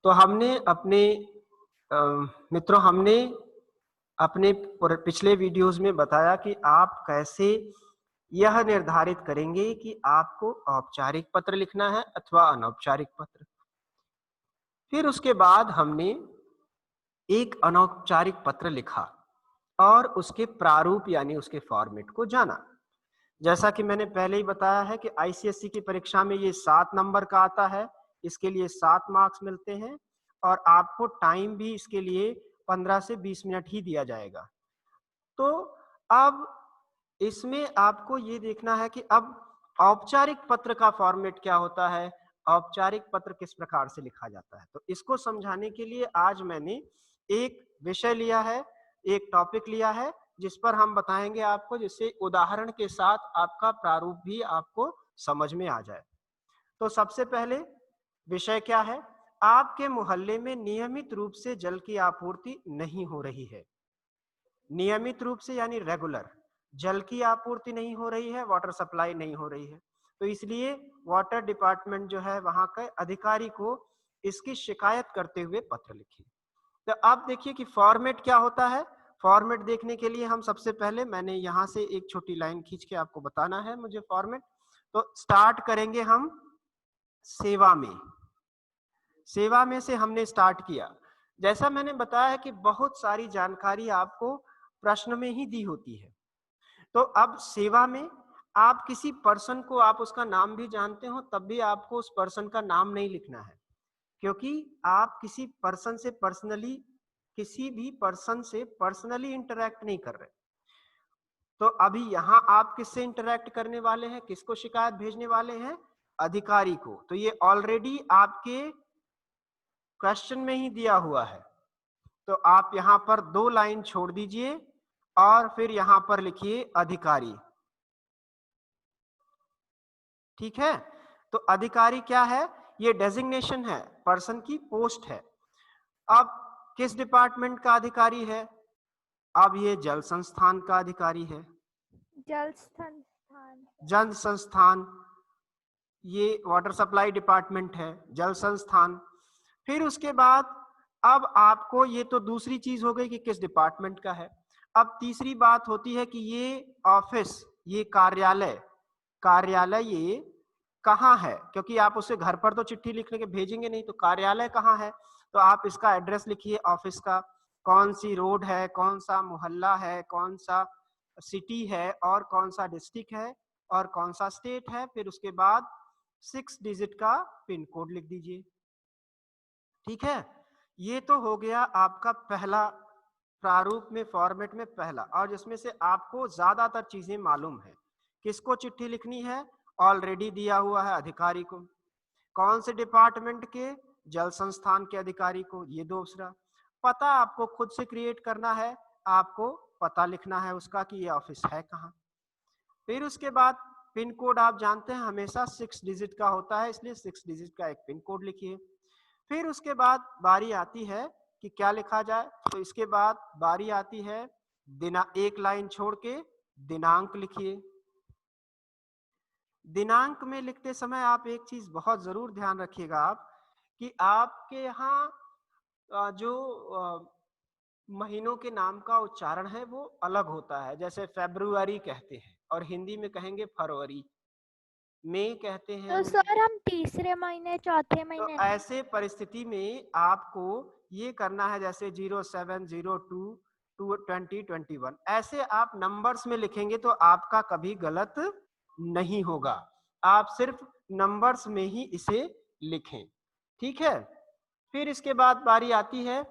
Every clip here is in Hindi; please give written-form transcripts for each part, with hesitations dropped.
तो हमने अपने मित्रों हमने अपने पिछले वीडियोस में बताया कि आप कैसे यह निर्धारित करेंगे कि आपको औपचारिक पत्र लिखना है अथवा अनौपचारिक पत्र। फिर उसके बाद हमने एक अनौपचारिक पत्र लिखा और उसके प्रारूप यानी उसके फॉर्मेट को जाना। जैसा कि मैंने पहले ही बताया है कि आईसीएसई की परीक्षा में ये 7 नंबर का आता है, इसके लिए 7 मार्क्स मिलते हैं और आपको टाइम भी इसके लिए 15 से 20 मिनट ही दिया जाएगा। तो अब इसमें आपको ये देखना है कि अब औपचारिक पत्र का फॉर्मेट क्या होता है, औपचारिक पत्र किस प्रकार से लिखा जाता है। तो इसको समझाने के लिए आज मैंने एक विषय लिया है, एक टॉपिक लिया है जिस पर हम बताएंगे आपको, जिससे उदाहरण के साथ आपका प्रारूप भी आपको समझ में आ जाए। तो सबसे पहले विषय क्या है, आपके मोहल्ले में नियमित रूप से जल की आपूर्ति नहीं हो रही है। नियमित रूप से यानी रेगुलर जल की आपूर्ति नहीं हो रही है, वाटर सप्लाई नहीं हो रही है। तो इसलिए वाटर डिपार्टमेंट जो है वहां के अधिकारी को इसकी शिकायत करते हुए पत्र लिखिए। तो आप देखिए कि फॉर्मेट क्या होता है। फॉर्मेट देखने के लिए हम सबसे पहले, मैंने यहां से एक छोटी लाइन खींच के आपको बताना है मुझे फॉर्मेट। तो स्टार्ट करेंगे हम सेवा में। सेवा में से हमने स्टार्ट किया। जैसा मैंने बताया कि बहुत सारी जानकारी आपको प्रश्न में ही दी होती है। तो अब सेवा में आप किसी पर्सन को, आप उसका नाम भी जानते हो तब भी आपको उस पर्सन का नाम नहीं लिखना है, क्योंकि आप किसी पर्सन से पर्सनली, किसी भी पर्सन से पर्सनली इंटरेक्ट नहीं कर रहे। तो अभी यहाँ आप किससे इंटरेक्ट करने वाले हैं, किसको शिकायत भेजने वाले हैं, अधिकारी को। तो ये ऑलरेडी आपके क्वेश्चन में ही दिया हुआ है। तो आप यहाँ पर 2 लाइन छोड़ दीजिए और फिर यहाँ पर लिखिए अधिकारी। ठीक है। तो अधिकारी क्या है, ये डेजिग्नेशन है, पर्सन की पोस्ट है। अब किस डिपार्टमेंट का अधिकारी है, अब ये जल संस्थान का अधिकारी है। जल संस्थान। जल संस्थान, ये वाटर सप्लाई डिपार्टमेंट है, जल संस्थान। फिर उसके बाद अब आपको, ये तो दूसरी चीज हो गई कि किस डिपार्टमेंट का है। अब तीसरी बात होती है कि ये ऑफिस, ये कार्यालय, कार्यालय ये कहाँ है, क्योंकि आप उसे घर पर तो चिट्ठी लिखने के भेजेंगे नहीं, तो कार्यालय कहाँ है। तो आप इसका एड्रेस लिखिए ऑफिस का, कौन सी रोड है, कौन सा मोहल्ला है, कौन सा सिटी है और कौन सा डिस्ट्रिक्ट है और कौन सा स्टेट है। फिर उसके बाद 6 डिजिट का पिन कोड लिख दीजिए। ठीक है। ये तो हो गया आपका पहला प्रारूप में, फॉर्मेट में पहला, और जिसमें से आपको ज्यादातर चीजें मालूम है। किसको चिट्ठी लिखनी है, ऑलरेडी दिया हुआ है अधिकारी को। कौन से डिपार्टमेंट के, जल संस्थान के अधिकारी को, ये दूसरा। पता आपको खुद से क्रिएट करना है, आपको पता लिखना है उसका कि ये ऑफिस है कहाँ। फिर उसके बाद पिन कोड आप जानते हैं हमेशा 6 डिजिट का होता है, इसलिए 6 डिजिट का एक पिन कोड लिखिए। फिर उसके बाद बारी आती है कि क्या लिखा जाए। तो इसके बाद बारी आती है एक लाइन छोड़ के दिनांक लिखिए। दिनांक में लिखते समय आप एक चीज बहुत जरूर ध्यान रखिएगा आप, कि आपके यहाँ जो महीनों के नाम का उच्चारण है वो अलग होता है। जैसे फेब्रुअरी कहते हैं और हिंदी में कहेंगे फरवरी, मई कहते हैं तो हिंदी। सर हम तीसरे महीने चौथे तो महीने ऐसे परिस्थिति में आपको ये करना है, जैसे 0702 2021, ऐसे आप नंबर्स में लिखेंगे तो आपका कभी गलत नहीं होगा। आप सिर्फ नंबर्स में ही इसे लिखें। ठीक है। फिर इसके बाद बारी आती है,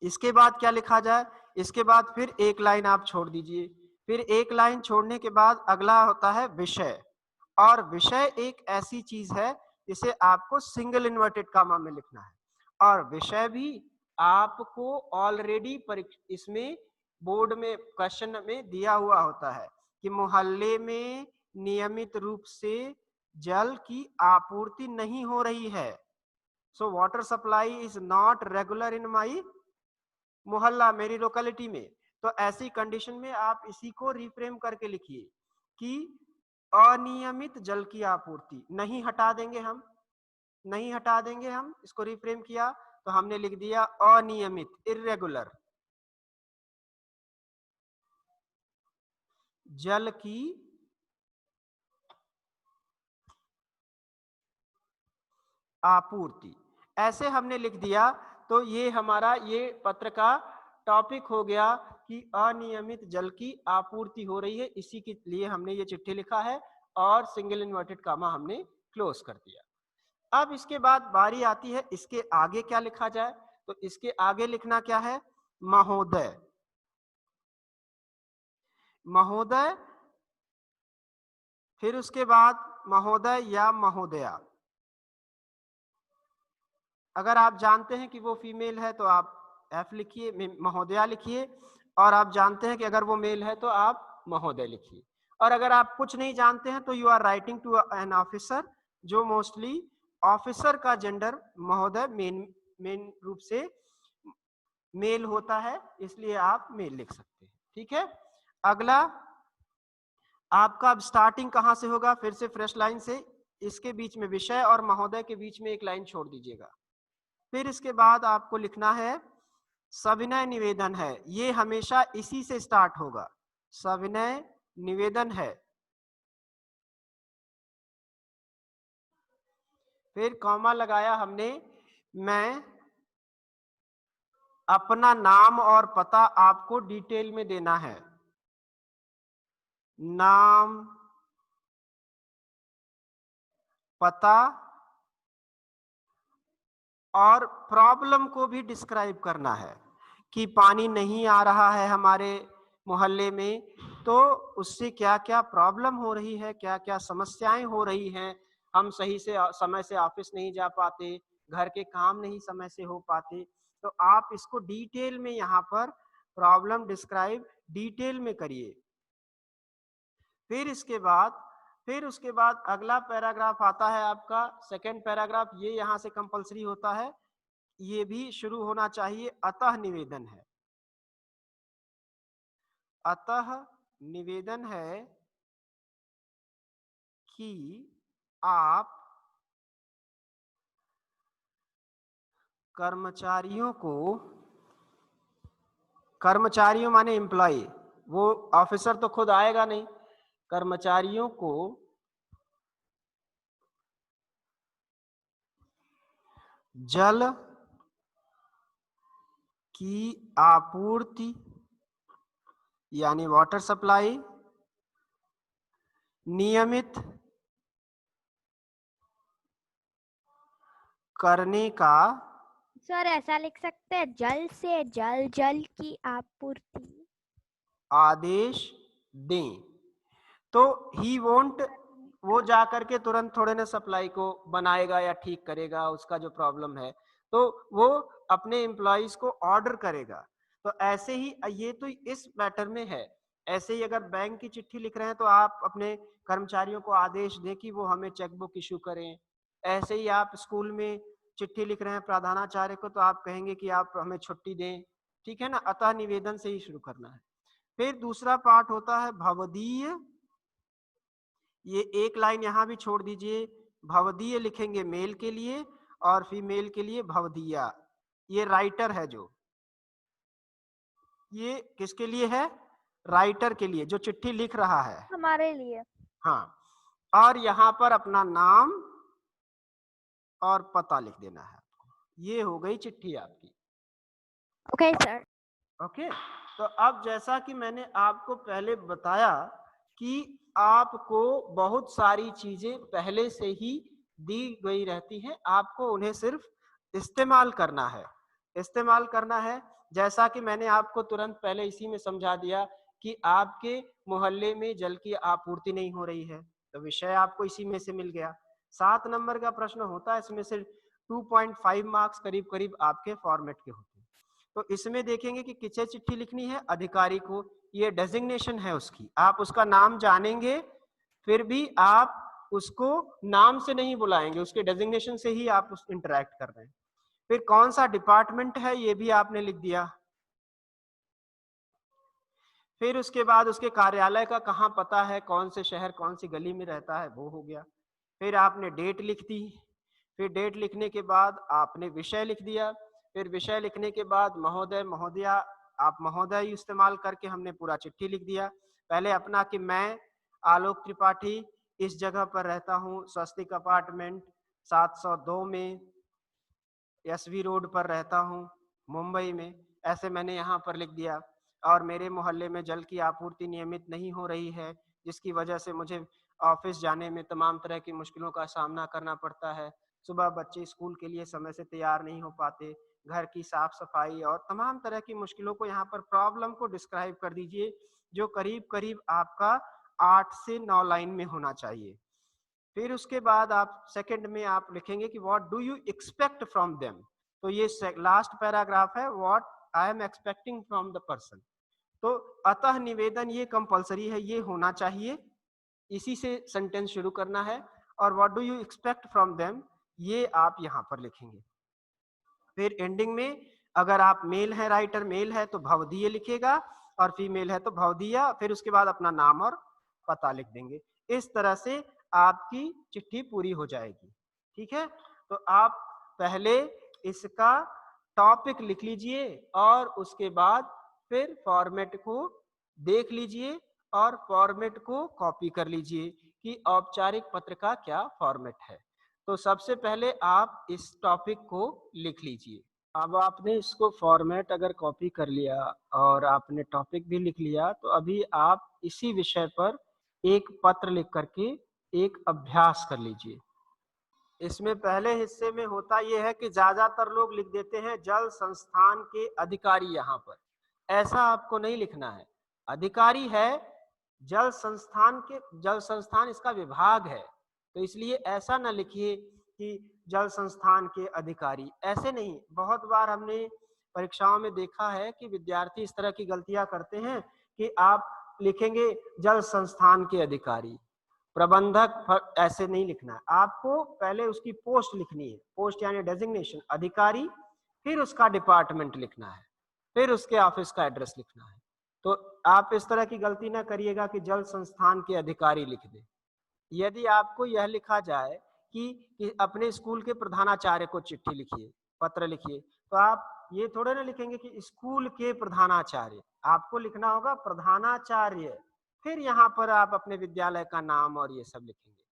इसके बाद क्या लिखा जाए। इसके बाद फिर एक लाइन आप छोड़ दीजिए। फिर एक लाइन छोड़ने के बाद अगला होता है विषय। और विषय एक ऐसी चीज है जिसे आपको सिंगल इन्वर्टेड कामा में लिखना है। और विषय भी आपको ऑलरेडी इसमें बोर्ड में क्वेश्चन में दिया हुआ होता है कि मोहल्ले में नियमित रूप से जल की आपूर्ति नहीं हो रही है। So water supply is not regular in my मोहल्ला, मेरी लोकेलिटी में। तो ऐसी कंडीशन में आप इसी को रिफ्रेम करके लिखिए कि अनियमित जल की आपूर्ति, नहीं हटा देंगे हम, नहीं हटा देंगे, हम इसको रिफ्रेम किया तो हमने लिख दिया अनियमित, इर्रेगुलर, जल की आपूर्ति, ऐसे हमने लिख दिया। तो ये हमारा ये पत्र का टॉपिक हो गया कि अनियमित जल की आपूर्ति हो रही है, इसी के लिए हमने ये चिट्ठी लिखा है और सिंगल इन्वर्टेड कामा हमने क्लोज कर दिया। अब इसके बाद बारी आती है इसके आगे क्या लिखा जाए, तो इसके आगे लिखना क्या है, महोदय, महोदय, फिर उसके बाद महोदय या महोदया। अगर आप जानते हैं कि वो फीमेल है तो आप एफ लिखिए, महोदया लिखिए, और आप जानते हैं कि अगर वो मेल है तो आप महोदय लिखिए। और अगर आप कुछ नहीं जानते हैं तो you are writing to an officer, जो मोस्टली ऑफिसर का जेंडर महोदय मेन रूप से मेल होता है, इसलिए आप मेल लिख सकते हैं। ठीक है, अगला आपका अब स्टार्टिंग कहां से होगा, फिर से फ्रेश लाइन से, इसके बीच में विषय और महोदय के बीच में एक लाइन छोड़ दीजिएगा। फिर इसके बाद आपको लिखना है सविनय निवेदन है, ये हमेशा इसी से स्टार्ट होगा, सविनय निवेदन है। फिर कॉमा लगाया हमने, मैं अपना नाम और पता आपको डिटेल में देना है, नाम, पता और प्रॉब्लम को भी डिस्क्राइब करना है कि पानी नहीं आ रहा है हमारे मोहल्ले में, तो उससे क्या क्या प्रॉब्लम हो रही है, क्या क्या समस्याएं हो रही हैं, हम सही से समय से ऑफिस नहीं जा पाते, घर के काम नहीं समय से हो पाते, तो आप इसको डिटेल में यहाँ पर प्रॉब्लम डिस्क्राइब डिटेल में करिए। फिर उसके बाद अगला पैराग्राफ आता है आपका सेकंड पैराग्राफ, ये यहाँ से कंपलसरी होता है, ये भी शुरू होना चाहिए, अतः निवेदन है, अतः निवेदन है कि आप कर्मचारियों को, कर्मचारियों माने एम्प्लॉय, वो ऑफिसर तो खुद आएगा नहीं, कर्मचारियों को जल की आपूर्ति यानी वाटर सप्लाई नियमित करने का, सर ऐसा लिख सकते हैं, जल से जल, जल की आपूर्ति आदेश दें। तो ही वोंट, वो जाकर के तुरंत थोड़े ना सप्लाई को बनाएगा या ठीक करेगा, उसका जो प्रॉब्लम है तो वो अपने एम्प्लॉइज को ऑर्डर करेगा। तो ऐसे ही ये तो इस मैटर में है, ऐसे ही अगर बैंक की चिट्ठी लिख रहे हैं तो आप अपने कर्मचारियों को आदेश दें कि वो हमें चेकबुक इशू करें। ऐसे ही आप स्कूल में चिट्ठी लिख रहे हैं प्रधानाचार्य को तो आप कहेंगे कि आप हमें छुट्टी दें। ठीक है ना, अतः निवेदन से ही शुरू करना है। फिर दूसरा पार्ट होता है भवदीय, ये एक लाइन यहां भी छोड़ दीजिए, भवदीय लिखेंगे मेल के लिए और फीमेल के लिए भवदीया। ये राइटर है, जो ये किसके लिए है, राइटर के लिए, जो चिट्ठी लिख रहा है, हमारे लिए। हाँ। और यहाँ पर अपना नाम और पता लिख देना है आपको। ये हो गई चिट्ठी आपकी। Okay sir. ओके, तो अब जैसा कि मैंने आपको पहले बताया कि आपको बहुत सारी चीजें पहले से ही दी गई रहती हैं, आपको उन्हें सिर्फ इस्तेमाल करना है, इस्तेमाल करना है। जैसा कि मैंने आपको तुरंत पहले इसी में समझा दिया कि आपके मोहल्ले में जल की आपूर्ति नहीं हो रही है, तो विषय आपको इसी में से मिल गया। 7 नंबर का प्रश्न होता है, इसमें से 2.5 मार्क्स करीब करीब आपके फॉर्मेट के होते हैं। तो इसमें देखेंगे कि किसे चिट्ठी लिखनी है, अधिकारी को, ये डेजिग्नेशन है उसकी, आप उसका नाम जानेंगे फिर भी आप उसको नाम से नहीं बुलाएंगे, उसके डेजिग्नेशन से ही आप उस इंटरेक्ट कर रहे हैं। फिर कौन सा डिपार्टमेंट है ये भी आपने लिख दिया। फिर उसके बाद उसके कार्यालय का कहाँ पता है, कौन से शहर कौन सी गली में रहता है, वो हो गया। फिर आपने डेट लिख दी, फिर डेट लिखने के बाद आपने विषय लिख दिया, फिर विषय लिखने के बाद महोदय महोदया, आप महोदय इस्तेमाल करके हमने पूरा चिट्ठी लिख दिया। पहले अपना कि मैं आलोक त्रिपाठी इस जगह पर रहता हूँ, स्वस्तिक अपार्टमेंट 702 में एसवी रोड पर रहता हूँ, मुंबई में। ऐसे मैंने यहाँ पर लिख दिया। और मेरे मोहल्ले में जल की आपूर्ति नियमित नहीं हो रही है, जिसकी वजह से मुझे ऑफिस जाने में तमाम तरह की मुश्किलों का सामना करना पड़ता है। सुबह बच्चे स्कूल के लिए समय से तैयार नहीं हो पाते, घर की साफ सफाई और तमाम तरह की मुश्किलों को यहाँ पर प्रॉब्लम को डिस्क्राइब कर दीजिए, जो करीब करीब आपका 8 से 9 लाइन में होना चाहिए। फिर उसके बाद आप सेकंड में आप लिखेंगे कि what do you expect from them. तो ये लास्ट पैराग्राफ है, what I am expecting from the person. तो अतः निवेदन ये कंपलसरी है, ये होना चाहिए, इसी से सेंटेंस शुरू करना है। और what do you expect from them ये आप यहाँ पर लिखेंगे। फिर एंडिंग में अगर आप मेल है, राइटर मेल है तो भवदीय लिखेगा, और फीमेल है तो भवदीया। फिर उसके बाद अपना नाम और पता लिख देंगे। इस तरह से आपकी चिट्ठी पूरी हो जाएगी। ठीक है, तो आप पहले इसका टॉपिक लिख लीजिए और उसके बाद फिर फॉर्मेट को देख लीजिए और फॉर्मेट को कॉपी कर लीजिए कि औपचारिक पत्र का क्या फॉर्मेट है। तो सबसे पहले आप इस टॉपिक को लिख लीजिए। अब आपने इसको फॉर्मेट अगर कॉपी कर लिया और आपने टॉपिक भी लिख लिया, तो अभी आप इसी विषय पर एक पत्र लिख करके एक अभ्यास कर लीजिए। इसमें पहले हिस्से में होता यह है कि ज्यादातर लोग लिख देते हैं जल संस्थान के अधिकारी। यहाँ पर ऐसा आपको नहीं लिखना है। अधिकारी है जल संस्थान के, जल संस्थान इसका विभाग है, तो इसलिए ऐसा ना लिखिए कि जल संस्थान के अधिकारी, ऐसे नहीं। बहुत बार हमने परीक्षाओं में देखा है कि विद्यार्थी इस तरह की गलतियां करते हैं कि आप लिखेंगे जल संस्थान के अधिकारी, प्रबंधक, ऐसे नहीं लिखना है। आपको पहले उसकी पोस्ट लिखनी है, पोस्ट यानी डेजिग्नेशन, अधिकारी, फिर उसका डिपार्टमेंट लिखना है, फिर उसके ऑफिस का एड्रेस लिखना है। तो आप इस तरह की गलती ना करिएगा कि जल संस्थान के अधिकारी लिख दे। यदि आपको यह लिखा जाए कि अपने स्कूल के प्रधानाचार्य को चिट्ठी लिखिए, पत्र लिखिए, तो आप ये थोड़े ना लिखेंगे कि स्कूल के प्रधानाचार्य, आपको लिखना होगा प्रधानाचार्य, फिर यहाँ पर आप अपने विद्यालय का नाम और ये सब लिखेंगे।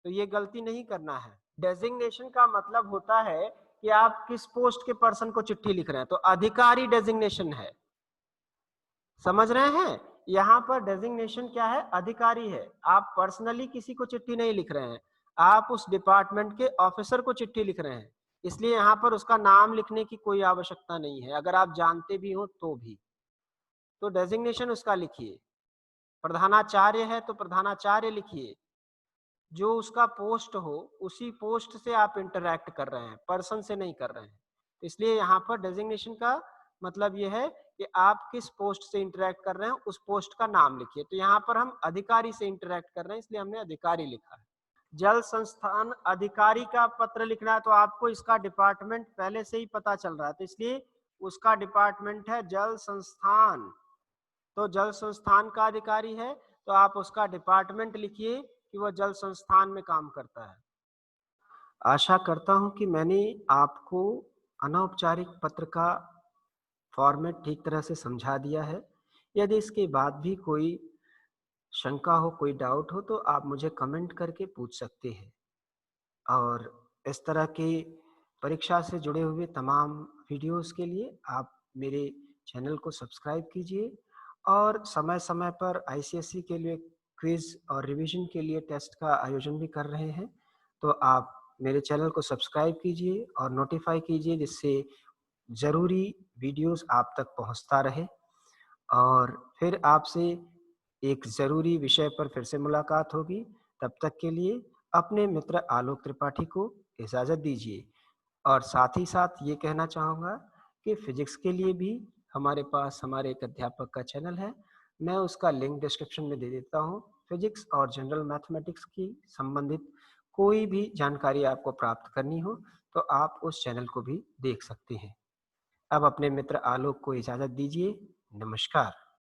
तो ये गलती नहीं करना है। डेजिग्नेशन का मतलब होता है कि आप किस पोस्ट के पर्सन को चिट्ठी लिख रहे हैं, तो अधिकारी डेजिग्नेशन है, समझ रहे हैं। यहाँ पर डेजिग्नेशन क्या है, अधिकारी है। आप पर्सनली किसी को चिट्ठी नहीं लिख रहे हैं, आप उस डिपार्टमेंट के ऑफिसर को चिट्ठी लिख रहे हैं, इसलिए यहाँ पर उसका नाम लिखने की कोई आवश्यकता नहीं है, अगर आप जानते भी हो तो भी। तो डेजिग्नेशन उसका लिखिए। प्रधानाचार्य है तो प्रधानाचार्य लिखिए, जो उसका पोस्ट हो उसी पोस्ट से आप इंटरैक्ट कर रहे हैं, पर्सन से नहीं कर रहे हैं। तो इसलिए यहाँ पर डेजिग्नेशन का मतलब यह है कि आप किस पोस्ट से इंटरैक्ट कर रहे हैं, उस पोस्ट का नाम लिखिए। तो यहाँ पर हम अधिकारी से इंटरैक्ट कर रहे हैं, इसलिए हमने अधिकारी लिखा है। जल संस्थान अधिकारी का पत्र लिखना है, तो आपको इसका डिपार्टमेंट पहले से ही पता चल रहा है, तो इसलिए उसका डिपार्टमेंट है जल संस्थान। तो जल संस्थान का अधिकारी है तो आप उसका डिपार्टमेंट लिखिए कि वह जल संस्थान में काम करता है। आशा करता हूं कि मैंने आपको अनौपचारिक पत्र का फॉर्मेट ठीक तरह से समझा दिया है। यदि इसके बाद भी कोई शंका हो, कोई डाउट हो, तो आप मुझे कमेंट करके पूछ सकते हैं। और इस तरह के परीक्षा से जुड़े हुए तमाम वीडियोस के लिए आप मेरे चैनल को सब्सक्राइब कीजिए। और समय समय पर आईसीएसई के लिए क्विज और रिवीजन के लिए टेस्ट का आयोजन भी कर रहे हैं, तो आप मेरे चैनल को सब्सक्राइब कीजिए और नोटिफाई कीजिए, जिससे ज़रूरी वीडियोस आप तक पहुंचता रहे। और फिर आपसे एक ज़रूरी विषय पर फिर से मुलाकात होगी। तब तक के लिए अपने मित्र आलोक त्रिपाठी को इजाज़त दीजिए। और साथ ही साथ ये कहना चाहूँगा कि फिजिक्स के लिए भी हमारे पास हमारे एक अध्यापक का चैनल है, मैं उसका लिंक डिस्क्रिप्शन में दे देता हूँ। फिजिक्स और जनरल मैथमेटिक्स की संबंधित कोई भी जानकारी आपको प्राप्त करनी हो तो आप उस चैनल को भी देख सकते हैं। अब अपने मित्र आलोक को इजाज़त दीजिए। नमस्कार।